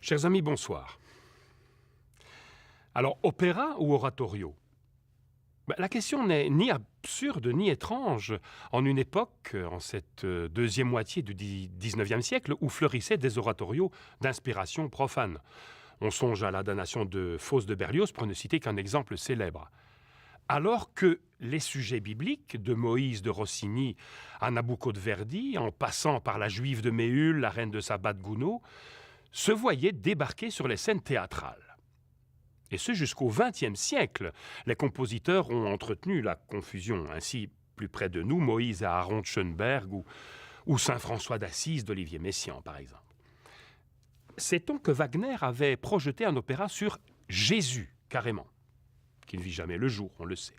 Chers amis, bonsoir. Alors, opéra ou oratorio ? La question n'est ni absurde ni étrange en une époque, en cette deuxième moitié du XIXe siècle, où fleurissaient des oratorios d'inspiration profane. On songe à la damnation de Faust de Berlioz, pour ne citer qu'un exemple célèbre. Alors que les sujets bibliques, de Moïse de Rossini à Nabucco de Verdi, en passant par la Juive de Méhul, la reine de Saba de Gounod, se voyaient débarquer sur les scènes théâtrales. Et ce jusqu'au XXe siècle, les compositeurs ont entretenu la confusion. Ainsi, plus près de nous, Moïse et Aaron de Schoenberg ou Saint François d'Assise d'Olivier Messiaen, par exemple. Sait-on que Wagner avait projeté un opéra sur Jésus, carrément, qui ne vit jamais le jour, on le sait.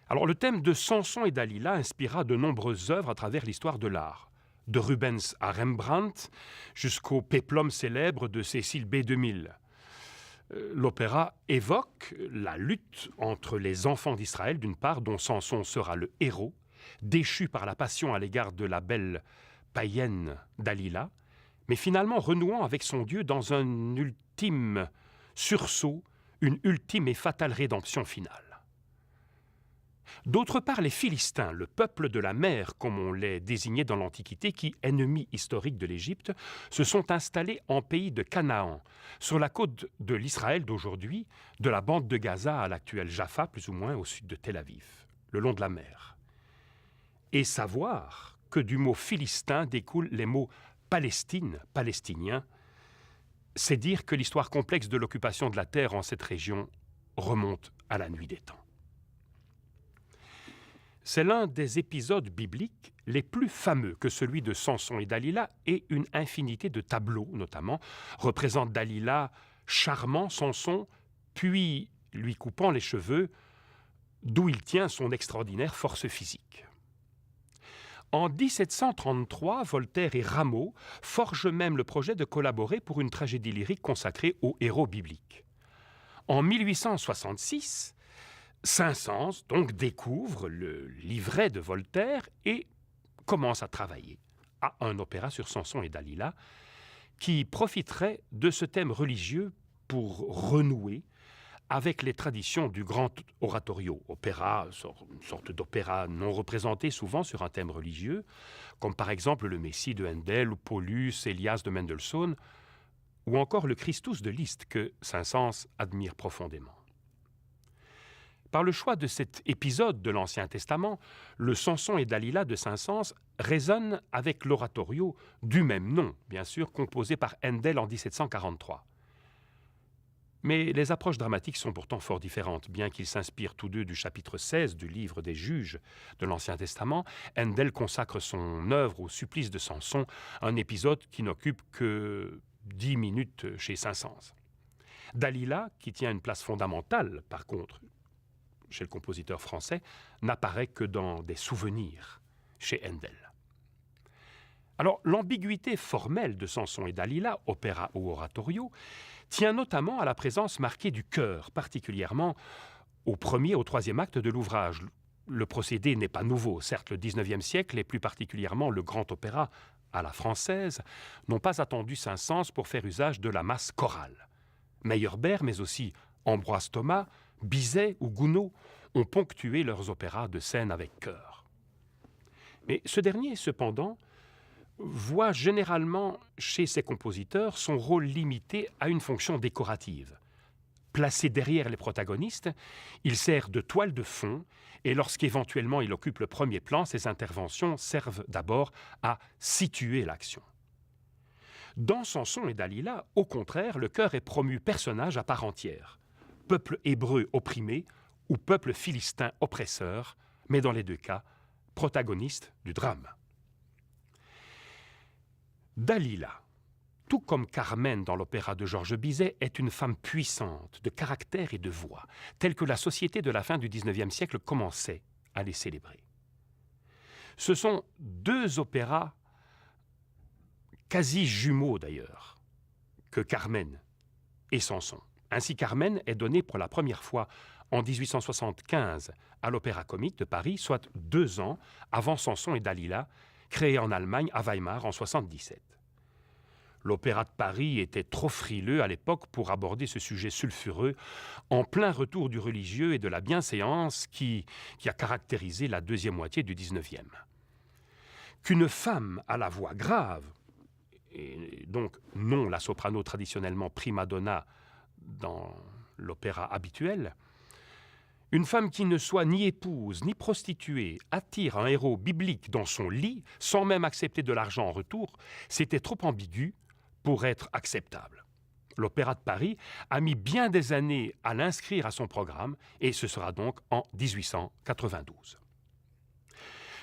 Alors, le thème de Samson et Dalila inspira de nombreuses œuvres à travers l'histoire de l'art. De Rubens à Rembrandt, jusqu'au péplum célèbre de Cécile B. 2000. L'opéra évoque la lutte entre les enfants d'Israël, d'une part, dont Samson sera le héros, déchu par la passion à l'égard de la belle païenne Dalila, mais finalement renouant avec son Dieu dans un ultime sursaut, une ultime et fatale rédemption finale. D'autre part, les Philistins, le peuple de la mer, comme on les désignait dans l'Antiquité, qui, ennemis historiques de l'Égypte, se sont installés en pays de Canaan, sur la côte de l'Israël d'aujourd'hui, de la bande de Gaza à l'actuel Jaffa, plus ou moins au sud de Tel Aviv, le long de la mer. Et savoir que du mot philistin découlent les mots Palestine, palestinien, c'est dire que l'histoire complexe de l'occupation de la terre en cette région remonte à la nuit des temps. C'est l'un des épisodes bibliques les plus fameux que celui de Samson et Dalila, et une infinité de tableaux, notamment, représentent Dalila charmant Samson, puis lui coupant les cheveux, d'où il tient son extraordinaire force physique. En 1733, Voltaire et Rameau forgent même le projet de collaborer pour une tragédie lyrique consacrée aux héros bibliques. En 1866, Saint-Saëns donc découvre le livret de Voltaire et commence à travailler à un opéra sur Samson et Dalila qui profiterait de ce thème religieux pour renouer avec les traditions du grand oratorio, opéra, une sorte d'opéra non représenté souvent sur un thème religieux, comme par exemple le Messie de Handel ou Paulus, Élias de Mendelssohn, ou encore le Christus de Liszt que Saint-Saëns admire profondément. Par le choix de cet épisode de l'Ancien Testament, le Samson et Dalila de Saint-Saëns résonne avec l'oratorio du même nom, bien sûr, composé par Handel en 1743. Mais les approches dramatiques sont pourtant fort différentes. Bien qu'ils s'inspirent tous deux du chapitre 16 du livre des Juges de l'Ancien Testament, Handel consacre son œuvre au supplice de Samson, un épisode qui n'occupe que 10 minutes chez Saint-Saëns. Dalila, qui tient une place fondamentale, par contre, chez le compositeur français, n'apparaît que dans des souvenirs chez Handel. Alors, l'ambiguïté formelle de Samson et Dalila, opéra ou oratorio, tient notamment à la présence marquée du chœur, particulièrement au premier et au troisième acte de l'ouvrage. Le procédé n'est pas nouveau. Certes, le XIXe siècle, et plus particulièrement le grand opéra à la française, n'ont pas attendu Saint-Saëns pour faire usage de la masse chorale. Meyerbeer, mais aussi Ambroise Thomas, Bizet ou Gounod ont ponctué leurs opéras de scène avec chœur. Mais ce dernier, cependant, voit généralement chez ses compositeurs son rôle limité à une fonction décorative. Placé derrière les protagonistes, il sert de toile de fond et lorsqu'éventuellement il occupe le premier plan, ses interventions servent d'abord à situer l'action. Dans Samson et Dalila, au contraire, le chœur est promu personnage à part entière. Peuple hébreu opprimé ou peuple philistin oppresseur, mais dans les deux cas, protagoniste du drame. Dalila, tout comme Carmen dans l'opéra de Georges Bizet, est une femme puissante, de caractère et de voix, telle que la société de la fin du XIXe siècle commençait à les célébrer. Ce sont deux opéras quasi jumeaux d'ailleurs, que Carmen et Samson. Ainsi, Carmen est donnée pour la première fois en 1875 à l'Opéra Comique de Paris, soit 2 ans avant Samson et Dalila, créé en Allemagne à Weimar en 1977. L'Opéra de Paris était trop frileux à l'époque pour aborder ce sujet sulfureux en plein retour du religieux et de la bienséance qui a caractérisé la deuxième moitié du XIXe. Qu'une femme à la voix grave, et donc non la soprano traditionnellement prima donna dans l'opéra habituel, une femme qui ne soit ni épouse ni prostituée attire un héros biblique dans son lit sans même accepter de l'argent en retour, c'était trop ambigu pour être acceptable. L'Opéra de Paris a mis bien des années à l'inscrire à son programme et ce sera donc en 1892.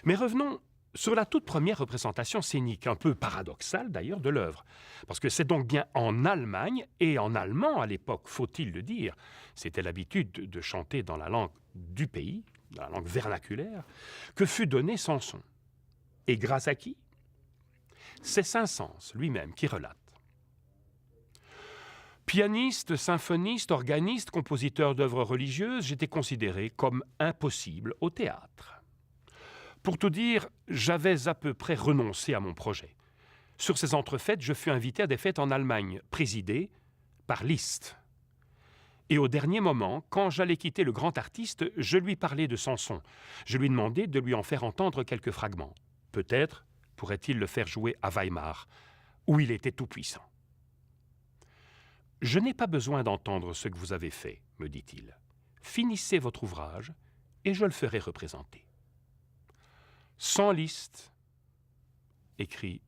Mais revenons sur la toute première représentation scénique, un peu paradoxale d'ailleurs, de l'œuvre. Parce que c'est donc bien en Allemagne, et en allemand à l'époque, faut-il le dire, c'était l'habitude de chanter dans la langue du pays, dans la langue vernaculaire, que fut donné Samson. Et grâce à qui? C'est Saint-Saëns lui-même qui relate. Pianiste, symphoniste, organiste, compositeur d'œuvres religieuses, j'étais considéré comme impossible au théâtre. Pour tout dire, j'avais à peu près renoncé à mon projet. Sur ces entrefaites, je fus invité à des fêtes en Allemagne, présidées par Liszt. Et au dernier moment, quand j'allais quitter le grand artiste, je lui parlais de Samson. Je lui demandais de lui en faire entendre quelques fragments. Peut-être pourrait-il le faire jouer à Weimar, où il était tout-puissant. « Je n'ai pas besoin d'entendre ce que vous avez fait, me dit-il. Finissez votre ouvrage et je le ferai représenter. » Sans Liszt, écrit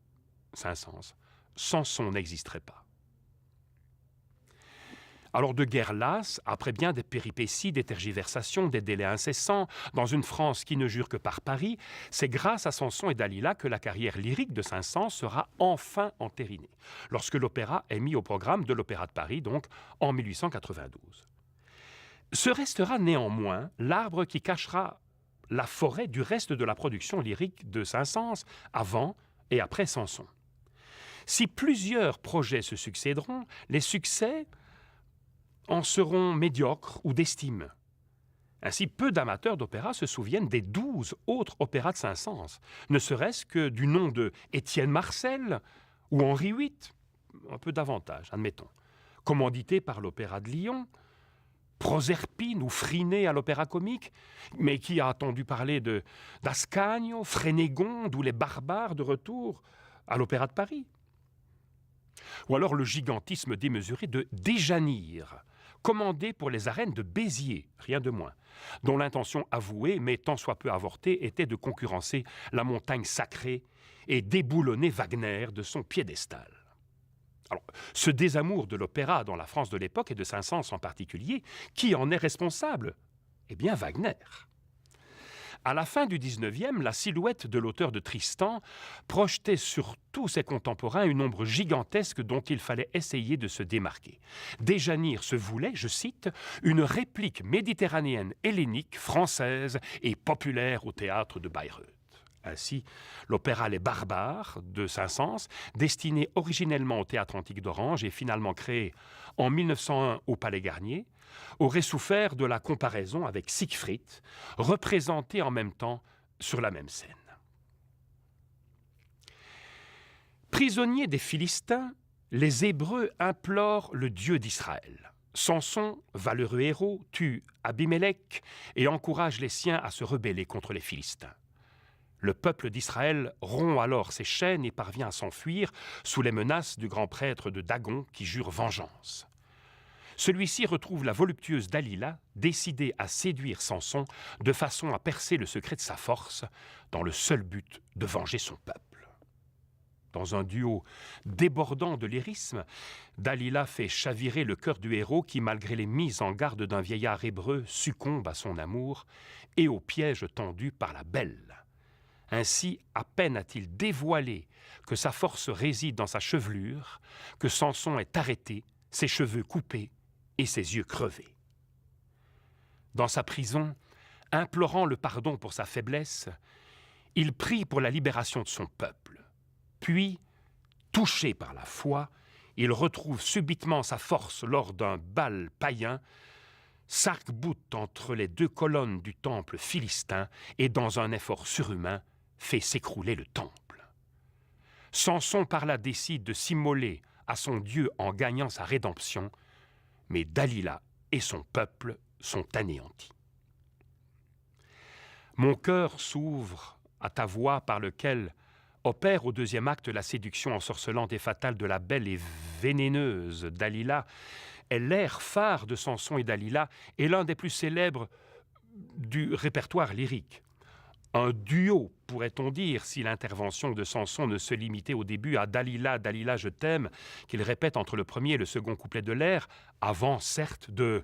Saint-Saëns, Samson n'existerait pas. Alors de guerre lasse, après bien des péripéties, des tergiversations, des délais incessants, dans une France qui ne jure que par Paris, c'est grâce à Samson et Dalila que la carrière lyrique de Saint-Saëns sera enfin entérinée, lorsque l'opéra est mis au programme de l'Opéra de Paris, donc en 1892. Ce restera néanmoins l'arbre qui cachera la forêt du reste de la production lyrique de Saint-Saëns, avant et après Samson. Si plusieurs projets se succéderont, les succès en seront médiocres ou d'estime. Ainsi, peu d'amateurs d'opéra se souviennent des 12 autres opéras de Saint-Saëns, ne serait-ce que du nom de Étienne Marcel ou Henri VIII, un peu davantage, admettons, commandité par l'Opéra de Lyon, Proserpine ou Phryné à l'Opéra Comique, mais qui a entendu parler d'Ascanio, Frénégonde ou les Barbares de retour à l'Opéra de Paris. Ou alors le gigantisme démesuré de Déjanire, commandé pour les arènes de Béziers, rien de moins, dont l'intention avouée, mais tant soit peu avortée, était de concurrencer la montagne sacrée et déboulonner Wagner de son piédestal. Alors, ce désamour de l'opéra dans la France de l'époque et de Saint-Saëns en particulier, qui en est responsable? Eh bien Wagner. À la fin du XIXe, la silhouette de l'auteur de Tristan projetait sur tous ses contemporains une ombre gigantesque dont il fallait essayer de se démarquer. Déjanire se voulait, je cite, une réplique méditerranéenne hellénique, française et populaire au théâtre de Bayreuth. Ainsi, l'opéra Les Barbares de Saint-Saëns, destiné originellement au théâtre antique d'Orange et finalement créé en 1901 au Palais Garnier, aurait souffert de la comparaison avec Siegfried, représenté en même temps sur la même scène. Prisonniers des Philistins, les Hébreux implorent le Dieu d'Israël. Samson, valeureux héros, tue Abimélec et encourage les siens à se rebeller contre les Philistins. Le peuple d'Israël rompt alors ses chaînes et parvient à s'enfuir sous les menaces du grand prêtre de Dagon qui jure vengeance. Celui-ci retrouve la voluptueuse Dalila, décidée à séduire Samson de façon à percer le secret de sa force dans le seul but de venger son peuple. Dans un duo débordant de lyrisme, Dalila fait chavirer le cœur du héros qui, malgré les mises en garde d'un vieillard hébreu, succombe à son amour et au piège tendu par la belle. Ainsi, à peine a-t-il dévoilé que sa force réside dans sa chevelure, que Samson est arrêté, ses cheveux coupés et ses yeux crevés. Dans sa prison, implorant le pardon pour sa faiblesse, il prie pour la libération de son peuple. Puis, touché par la foi, il retrouve subitement sa force lors d'un bal païen, s'arc-boute entre les deux colonnes du temple philistin et, dans un effort surhumain, fait s'écrouler le temple. Samson par là décide de s'immoler à son Dieu en gagnant sa rédemption, mais Dalila et son peuple sont anéantis. Mon cœur s'ouvre à ta voix par lequel opère au deuxième acte la séduction ensorcelante et fatale de la belle et vénéneuse Dalila. Est l'air phare de Samson et Dalila et l'un des plus célèbres du répertoire lyrique. Un duo, pourrait-on dire, si l'intervention de Samson ne se limitait au début à « Dalila, Dalila, je t'aime », qu'il répète entre le premier et le second couplet de l'air, avant, certes, de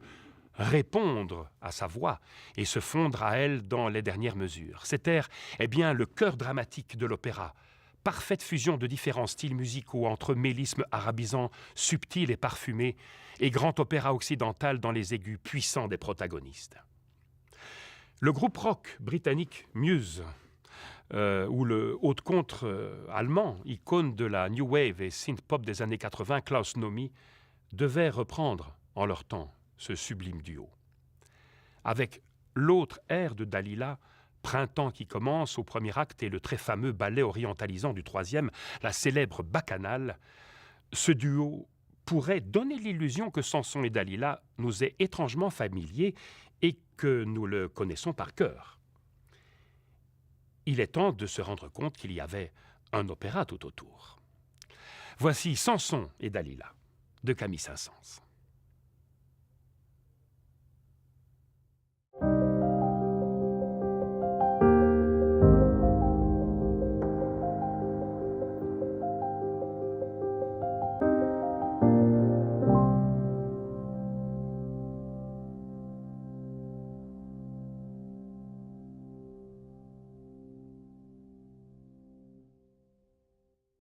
répondre à sa voix et se fondre à elle dans les dernières mesures. Cet air est bien le cœur dramatique de l'opéra, parfaite fusion de différents styles musicaux entre mélisme arabisant subtil et parfumé et grand opéra occidental dans les aigus puissants des protagonistes. Le groupe rock britannique Muse, ou le haut-de-contre allemand, icône de la New Wave et synth-pop des années 80, Klaus Nomi, devait reprendre en leur temps ce sublime duo. Avec l'autre air de Dalila, Printemps qui commence au premier acte et le très fameux ballet orientalisant du troisième, la célèbre Bacchanale, ce duo pourrait donner l'illusion que Samson et Dalila nous est étrangement familier et que nous le connaissons par cœur. Il est temps de se rendre compte qu'il y avait un opéra tout autour. Voici Samson et Dalila de Camille Saint-Saëns.